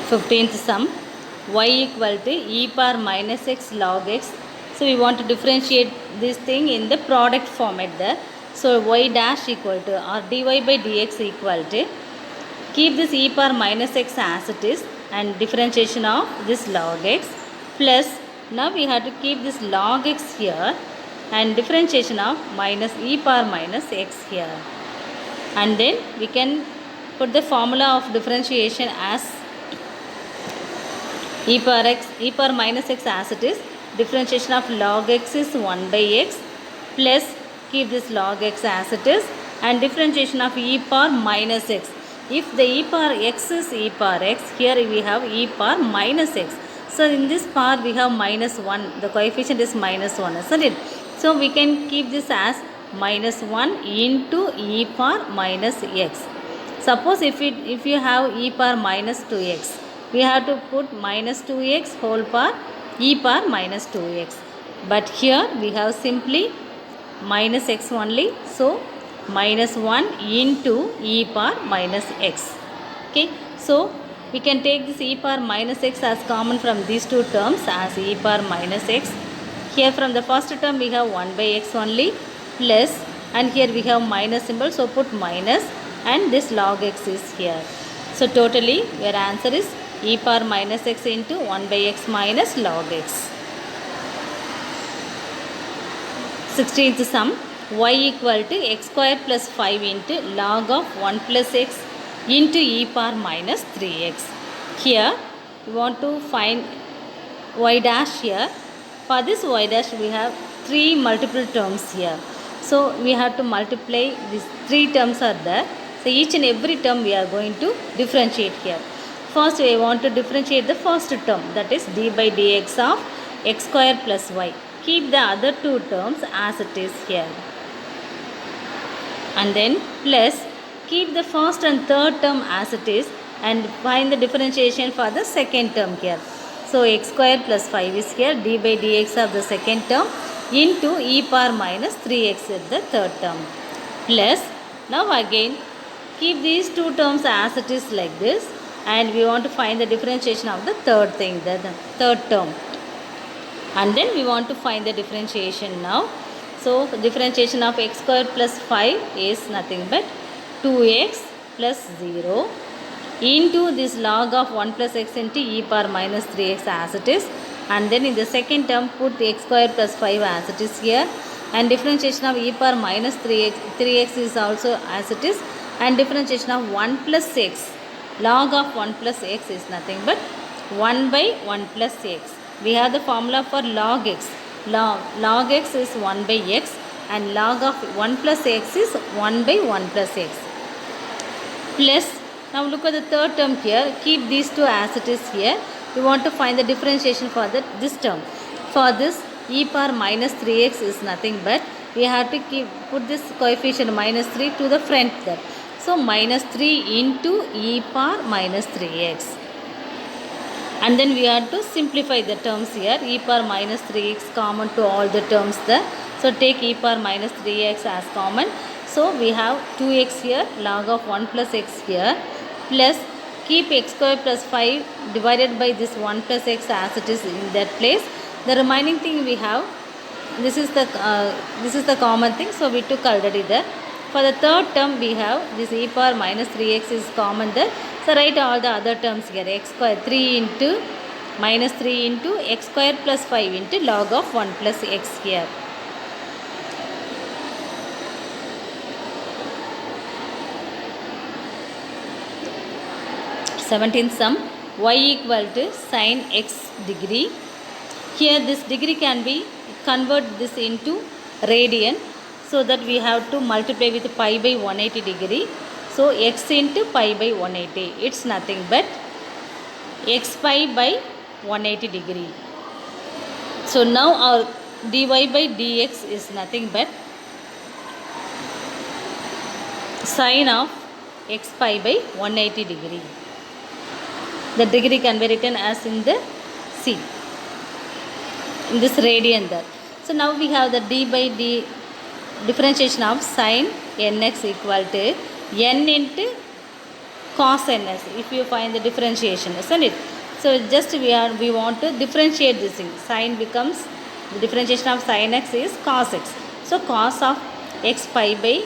15th sum, y equal to e power minus x log x. So we want to differentiate this thing in the product format there. So y dash equal to, or dy by dx equal to, keep this e power minus x as it is and differentiation of this log x, plus now we have to keep this log x here and differentiation of minus e power minus x here. And then we can put the formula of differentiation as e power minus x as it is. Differentiation of log x is 1 by x, plus keep this log x as it is, and differentiation of e power minus x. If the e power x is e power x, here we have e power minus x. So in this part we have minus 1, the coefficient is minus 1, isn't it? So we can keep this as minus 1 into e power minus x. Suppose if you have e power minus 2x, we have to put minus 2x whole power e power minus 2x. But here we have simply minus x only. So minus 1 into e power minus x. Okay. So we can take this e power minus x as common from these two terms as e power minus x. Here from the first term we have 1 by x only, plus, and here we have minus symbol, so put minus, and this log x is here. So totally your answer is e power minus x into 1 by x minus log x. 16th sum, y equal to x square plus 5 into log of 1 plus x into e power minus 3x. Here we want to find y dash here. For this y dash we have 3 multiple terms here. So we have to multiply these 3 terms are there. So each and every term we are going to differentiate here. First we want to differentiate the first term, that is d by dx of x square plus y. Keep the other 2 terms as it is here. And then plus keep the first and third term as it is and find the differentiation for the second term here. So x square plus 5 is here, d by dx of the second term into e power minus 3x is the third term. Plus now again keep these 2 terms as it is like this, and we want to find the differentiation of the third thing, the third term. And then we want to find the differentiation now. So differentiation of x square plus 5 is nothing but 2x plus 0 into this log of 1 plus x into e power minus 3x as it is. And then in the second term put x square plus 5 as it is here, and differentiation of e power minus 3x is also as it is, and differentiation of 1 plus x, log of 1 plus x is nothing but 1 by 1 plus x. We have the formula for log x. Log x is 1 by x, and log of 1 plus x is 1 by 1 plus x. Plus, now look at the third term here. Keep these 2 as it is here. We want to find the differentiation for this term. For this, e power minus 3x is nothing but we have to put this coefficient minus 3 to the front there. So minus 3 into e power minus 3x. And then we have to simplify the terms here. E power minus 3x common to all the terms there. So take e power minus 3x as common. So we have 2x here, log of 1 plus x here, plus keep x square plus 5 divided by this 1 plus x as it is in that place. The remaining thing we have, this is the common thing, so we took already there. For the third term we have this e power minus 3x is common there. So write all the other terms here. X square 3 into minus 3 into x square plus 5 into log of 1 plus x here. Seventeenth sum, y equal to sin x degree. Here this degree can be convert this into radian, so that we have to multiply with pi by 180 degree. So x into pi by 180, it's nothing but x pi by 180 degree. So now our dy by dx is nothing but sin of x pi by 180 degree. The degree can be written as in the C, in this radian there. So now we have the d by d differentiation of sin nx equal to n into cos ns if you find the differentiation, isn't it? So just we want to differentiate this thing. Sin becomes, the differentiation of sin x is cos x. So cos of x pi by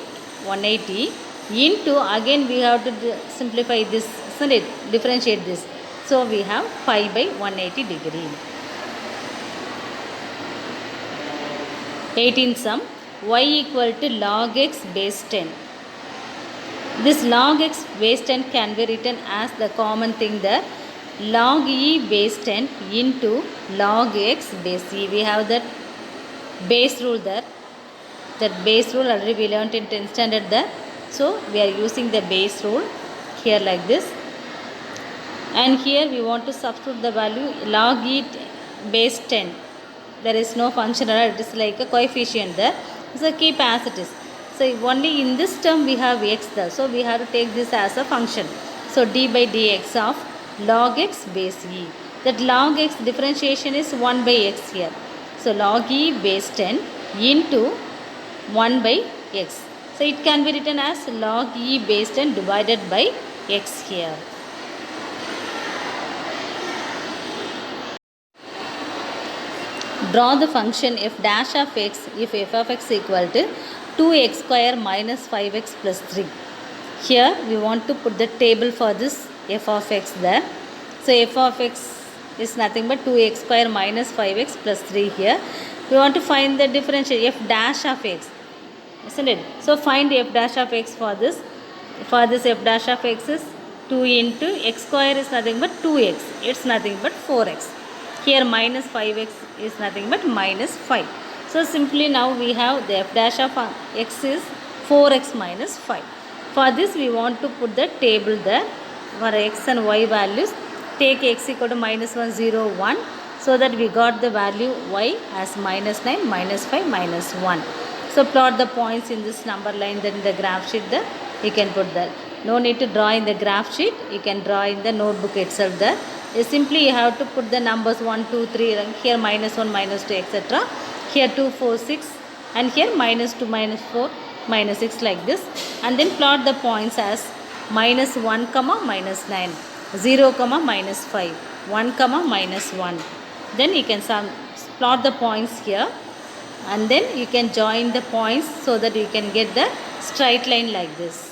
180 into, again we have to simplify this, isn't it? Differentiate this. So we have pi by 180 degree. 18th sum, y equal to log x base 10. This log x base 10 can be written as the common thing there, log e base 10 into log x base e. We have that base rule there. That base rule already we learnt in 10th standard there. So we are using the base rule here like this. And here we want to substitute the value log e base 10. There is no function error, it is like a coefficient there. So keep as it is. So only in this term we have x there. So we have to take this as a function. So d by dx of log x base e. That log x differentiation is 1 by x here. So log e base 10 into 1 by x. So it can be written as log e base 10 divided by x here. Draw the function f dash of x if f of x equal to 2x square minus 5x plus 3. Here we want to put the table for this f of x there. So f of x is nothing but 2x square minus 5x plus 3 here. We want to find the differential f dash of x, isn't it? So find f dash of x for this. For this f dash of x is 2 into x square is nothing but 2x. It's nothing but 4x. Here minus 5x is nothing but minus 5. So simply now we have the f dash of x is 4x minus 5. For this we want to put the table there for x and y values. Take x equal to minus 1, 0, 1. So that we got the value y as minus 9, minus 5, minus 1. So plot the points in this number line, then in the graph sheet there you can put there. No need to draw in the graph sheet, you can draw in the notebook itself there. Simply you have to put the numbers 1, 2, 3, here minus 1, minus 2, etc. Here 2, 4, 6, and here minus 2, minus 4, minus 6 like this. And then plot the points as minus 1, minus 9, 0, minus 5, 1, minus 1. Then you can plot the points here, and then you can join the points so that you can get the straight line like this.